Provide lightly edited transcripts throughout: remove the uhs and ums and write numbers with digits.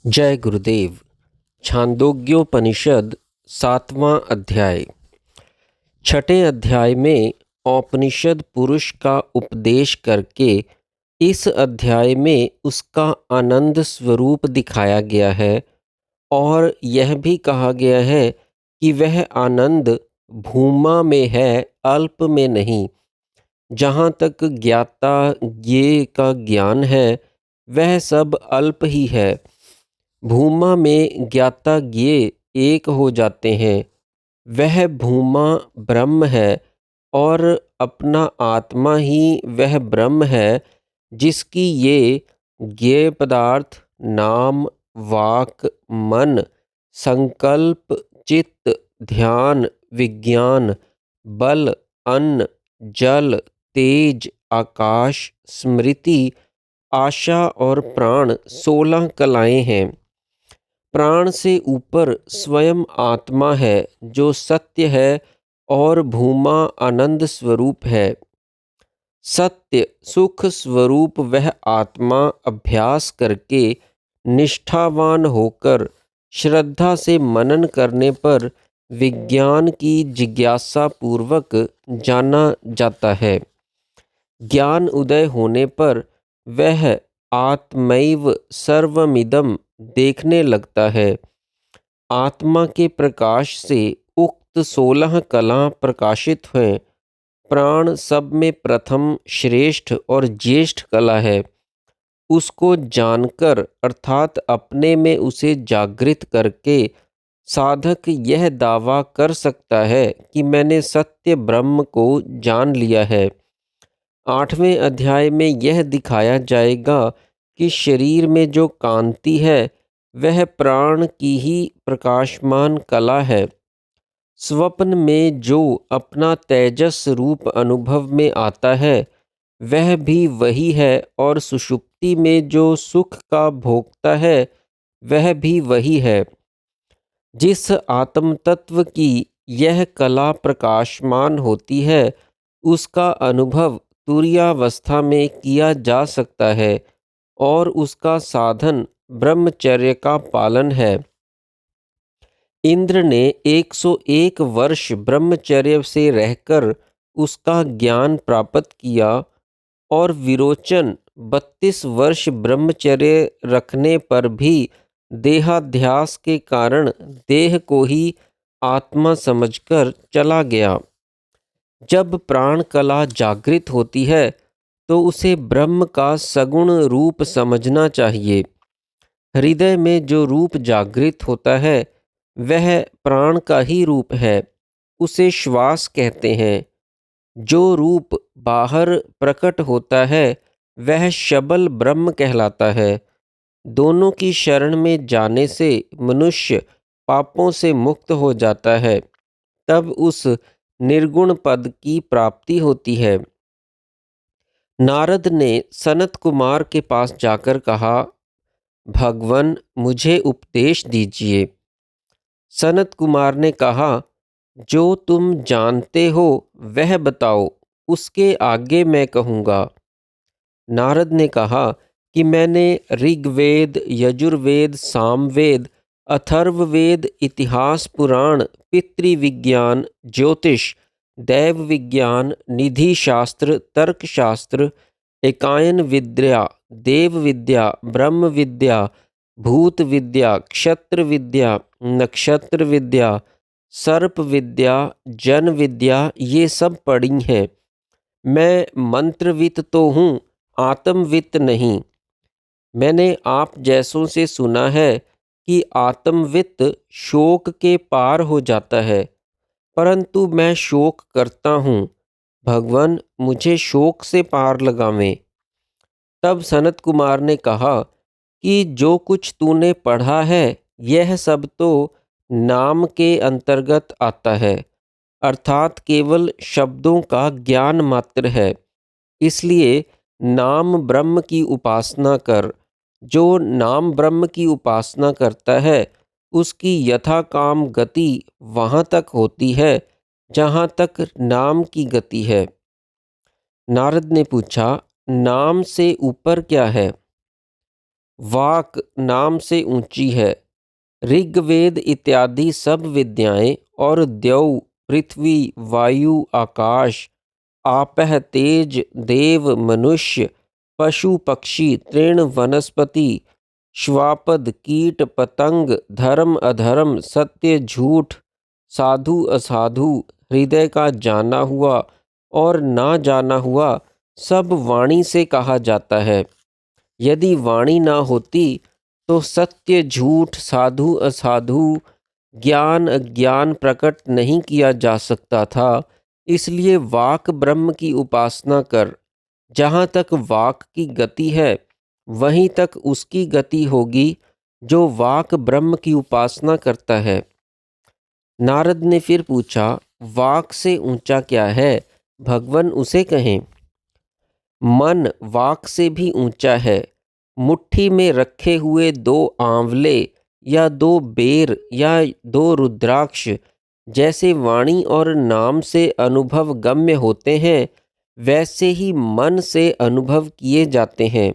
जय गुरुदेव। छांदोग्योपनिषद 7वां अध्याय। छठे अध्याय में औपनिषद पुरुष का उपदेश करके इस अध्याय में उसका आनंद स्वरूप दिखाया गया है और यह भी कहा गया है कि वह आनंद भूमा में है, अल्प में नहीं। जहाँ तक ज्ञाता ज्ञेय का ज्ञान है वह सब अल्प ही है। भूमा में ज्ञाता ज्ञेय एक हो जाते हैं। वह भूमा ब्रह्म है और अपना आत्मा ही वह ब्रह्म है जिसकी ये ज्ञेय पदार्थ नाम, वाक, मन, संकल्प, चित्त, ध्यान, विज्ञान, बल, अन्न, जल, तेज, आकाश, स्मृति, आशा और प्राण 16 कलाएं हैं। प्राण से ऊपर स्वयं आत्मा है जो सत्य है और भूमा आनंद स्वरूप है। सत्य सुख स्वरूप वह आत्मा अभ्यास करके निष्ठावान होकर श्रद्धा से मनन करने पर विज्ञान की जिज्ञासा पूर्वक जाना जाता है। ज्ञान उदय होने पर वह आत्मैव सर्वमिदं देखने लगता है। आत्मा के प्रकाश से उक्त 16 कला प्रकाशित हैं। प्राण सब में प्रथम, श्रेष्ठ और ज्येष्ठ कला है। उसको जानकर अर्थात अपने में उसे जागृत करके साधक यह दावा कर सकता है कि मैंने सत्य ब्रह्म को जान लिया है। 8वें अध्याय में यह दिखाया जाएगा कि शरीर में जो कांति है वह प्राण की ही प्रकाशमान कला है। स्वप्न में जो अपना तेजस रूप अनुभव में आता है वह भी वही है और सुषुप्ति में जो सुख का भोगता है वह भी वही है। जिस आत्म तत्व की यह कला प्रकाशमान होती है उसका अनुभव तुरीयावस्था में किया जा सकता है और उसका साधन ब्रह्मचर्य का पालन है। इंद्र ने 101 वर्ष ब्रह्मचर्य से रहकर उसका ज्ञान प्राप्त किया और विरोचन 32 वर्ष ब्रह्मचर्य रखने पर भी देहाध्यास के कारण देह को ही आत्मा समझकर चला गया। जब प्राण कला जागृत होती है तो उसे ब्रह्म का सगुण रूप समझना चाहिए। हृदय में जो रूप जागृत होता है वह प्राण का ही रूप है, उसे श्वास कहते हैं। जो रूप बाहर प्रकट होता है वह शबल ब्रह्म कहलाता है। दोनों की शरण में जाने से मनुष्य पापों से मुक्त हो जाता है, तब उस निर्गुण पद की प्राप्ति होती है। नारद ने सनत कुमार के पास जाकर कहा, भगवन मुझे उपदेश दीजिए। सनत कुमार ने कहा, जो तुम जानते हो वह बताओ, उसके आगे मैं कहूँगा। नारद ने कहा कि मैंने ऋग्वेद, यजुर्वेद, सामवेद, अथर्ववेद, इतिहास, पुराण, पितृविज्ञान, ज्योतिष, दैव विज्ञान, निधि शास्त्र, तर्कशास्त्र, एकायन विद्या, देव विद्या, ब्रह्म विद्या, भूत विद्या, क्षत्र विद्या, नक्षत्र विद्या, सर्प विद्या, जन विद्या ये सब पढ़ी हैं। मैं मंत्रवित तो हूँ, आत्मवित नहीं। मैंने आप जैसों से सुना है कि आत्मवित शोक के पार हो जाता है, परंतु मैं शोक करता हूँ। भगवान मुझे शोक से पार लगावें। तब सनत कुमार ने कहा कि जो कुछ तूने पढ़ा है यह सब तो नाम के अंतर्गत आता है, अर्थात केवल शब्दों का ज्ञान मात्र है। इसलिए नाम ब्रह्म की उपासना कर। जो नाम ब्रह्म की उपासना करता है उसकी यथा काम गति वहाँ तक होती है जहाँ तक नाम की गति है। नारद ने पूछा, नाम से ऊपर क्या है? वाक नाम से ऊंची है। ऋग्वेद इत्यादि सब विद्याएं और द्यौ, पृथ्वी, वायु, आकाश, आपह, तेज, देव, मनुष्य, पशु, पक्षी, तृण, वनस्पति, श्वापद, कीट, पतंग, धर्म, अधर्म, सत्य, झूठ, साधु, असाधु, हृदय का जाना हुआ और ना जाना हुआ, सब वाणी से कहा जाता है। यदि वाणी ना होती तो सत्य, झूठ, साधु, असाधु, ज्ञान, अज्ञान प्रकट नहीं किया जा सकता था। इसलिए वाक ब्रह्म की उपासना कर। जहाँ तक वाक की गति है वहीं तक उसकी गति होगी जो वाक ब्रह्म की उपासना करता है। नारद ने फिर पूछा, वाक से ऊंचा क्या है, भगवान उसे कहें। मन वाक से भी ऊंचा है। मुट्ठी में रखे हुए 2 आंवले या 2 बेर या 2 रुद्राक्ष जैसे वाणी और नाम से अनुभव गम्य होते हैं, वैसे ही मन से अनुभव किए जाते हैं।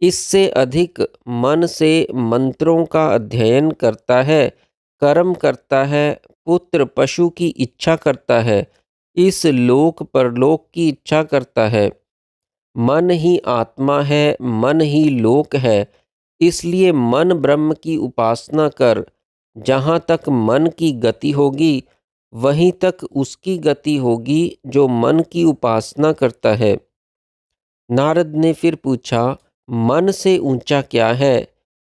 इससे अधिक मन से मंत्रों का अध्ययन करता है, कर्म करता है, पुत्र पशु की इच्छा करता है, इस लोक परलोक की इच्छा करता है। मन ही आत्मा है, मन ही लोक है। इसलिए मन ब्रह्म की उपासना कर। जहाँ तक मन की गति होगी वहीं तक उसकी गति होगी जो मन की उपासना करता है। नारद ने फिर पूछा, मन से ऊंचा क्या है,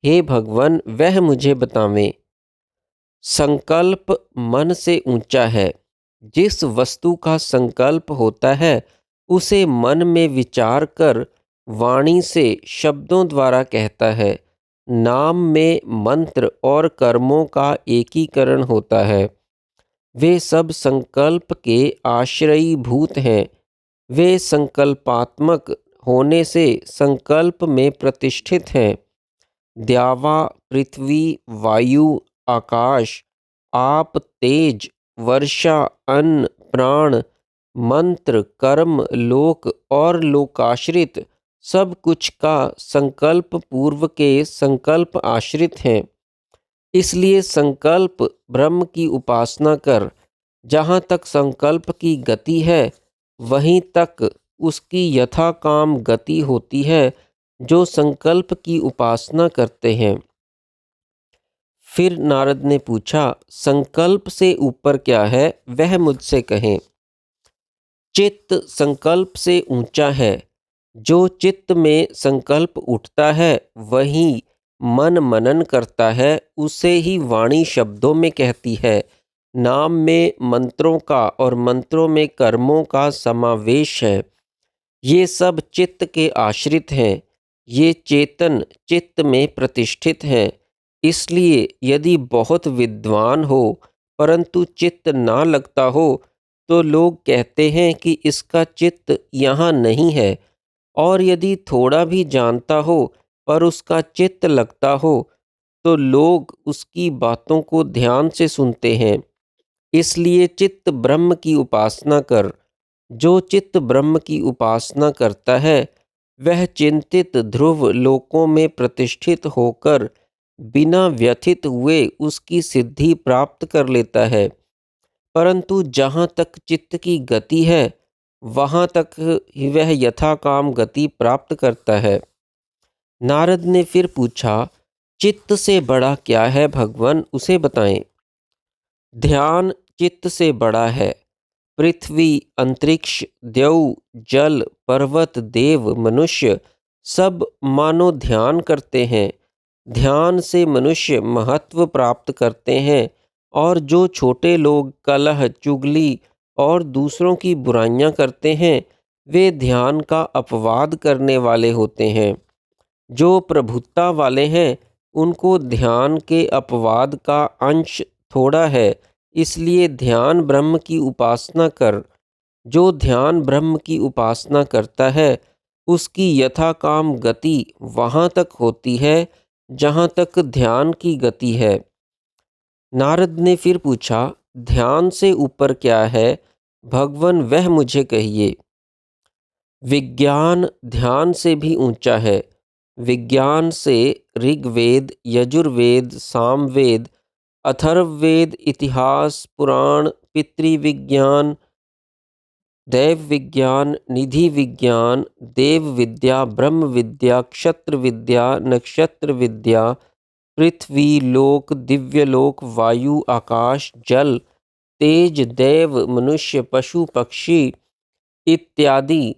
हे भगवान वह मुझे बतावें। संकल्प मन से ऊंचा है। जिस वस्तु का संकल्प होता है उसे मन में विचार कर वाणी से शब्दों द्वारा कहता है। नाम में मंत्र और कर्मों का एकीकरण होता है। वे सब संकल्प के आश्रयीभूत हैं। वे संकल्पात्मक होने से संकल्प में प्रतिष्ठित हैं। द्यावा, पृथ्वी, वायु, आकाश, आप, तेज, वर्षा, अन्न, प्राण, मंत्र, कर्म, लोक और लोकाश्रित सब कुछ का संकल्प पूर्व के संकल्प आश्रित हैं। इसलिए संकल्प ब्रह्म की उपासना कर। जहाँ तक संकल्प की गति है वहीं तक उसकी यथाकाम गति होती है जो संकल्प की उपासना करते हैं। फिर नारद ने पूछा, संकल्प से ऊपर क्या है वह मुझसे कहें। चित्त संकल्प से ऊंचा है। जो चित्त में संकल्प उठता है वही मन मनन करता है, उसे ही वाणी शब्दों में कहती है। नाम में मंत्रों का और मंत्रों में कर्मों का समावेश है। ये सब चित्त के आश्रित हैं। ये चेतन चित्त में प्रतिष्ठित हैं। इसलिए यदि बहुत विद्वान हो परंतु चित्त ना लगता हो तो लोग कहते हैं कि इसका चित्त यहाँ नहीं है, और यदि थोड़ा भी जानता हो पर उसका चित्त लगता हो तो लोग उसकी बातों को ध्यान से सुनते हैं। इसलिए चित्त ब्रह्म की उपासना कर। जो चित्त ब्रह्म की उपासना करता है वह चिंतित ध्रुव लोकों में प्रतिष्ठित होकर बिना व्यथित हुए उसकी सिद्धि प्राप्त कर लेता है। परंतु जहाँ तक चित्त की गति है वहाँ तक ही वह यथाकाम गति प्राप्त करता है। नारद ने फिर पूछा, चित्त से बड़ा क्या है भगवान उसे बताएं। ध्यान चित्त से बड़ा है। पृथ्वी, अंतरिक्ष, द्यौ, जल, पर्वत, देव, मनुष्य सब मानो ध्यान करते हैं। ध्यान से मनुष्य महत्व प्राप्त करते हैं, और जो छोटे लोग कलह, चुगली और दूसरों की बुराइयां करते हैं वे ध्यान का अपवाद करने वाले होते हैं। जो प्रभुता वाले हैं उनको ध्यान के अपवाद का अंश थोड़ा है। इसलिए ध्यान ब्रह्म की उपासना कर। जो ध्यान ब्रह्म की उपासना करता है उसकी यथाकाम गति वहाँ तक होती है जहाँ तक ध्यान की गति है। नारद ने फिर पूछा, ध्यान से ऊपर क्या है भगवान वह मुझे कहिए। विज्ञान ध्यान से भी ऊंचा है। विज्ञान से ऋग्वेद, यजुर्वेद, सामवेद, अथर्ववेद, इतिहास, पुराण, पितृविज्ञान, दैव विज्ञान, निधि विज्ञान, देव विद्या, ब्रह्म विद्या, क्षत्र विद्या, नक्षत्र विद्या, पृथ्वी, लोक, दिव्यलोक, वायु, आकाश, जल, तेज, देव, मनुष्य, पशु, पक्षी इत्यादि,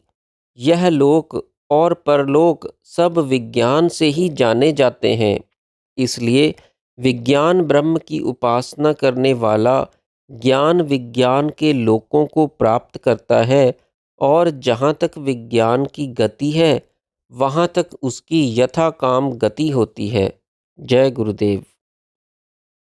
यह लोक और परलोक सब विज्ञान से ही जाने जाते हैं। इसलिए विज्ञान ब्रह्म की उपासना करने वाला ज्ञान विज्ञान के लोकों को प्राप्त करता है, और जहाँ तक विज्ञान की गति है वहाँ तक उसकी यथाकाम गति होती है। जय गुरुदेव।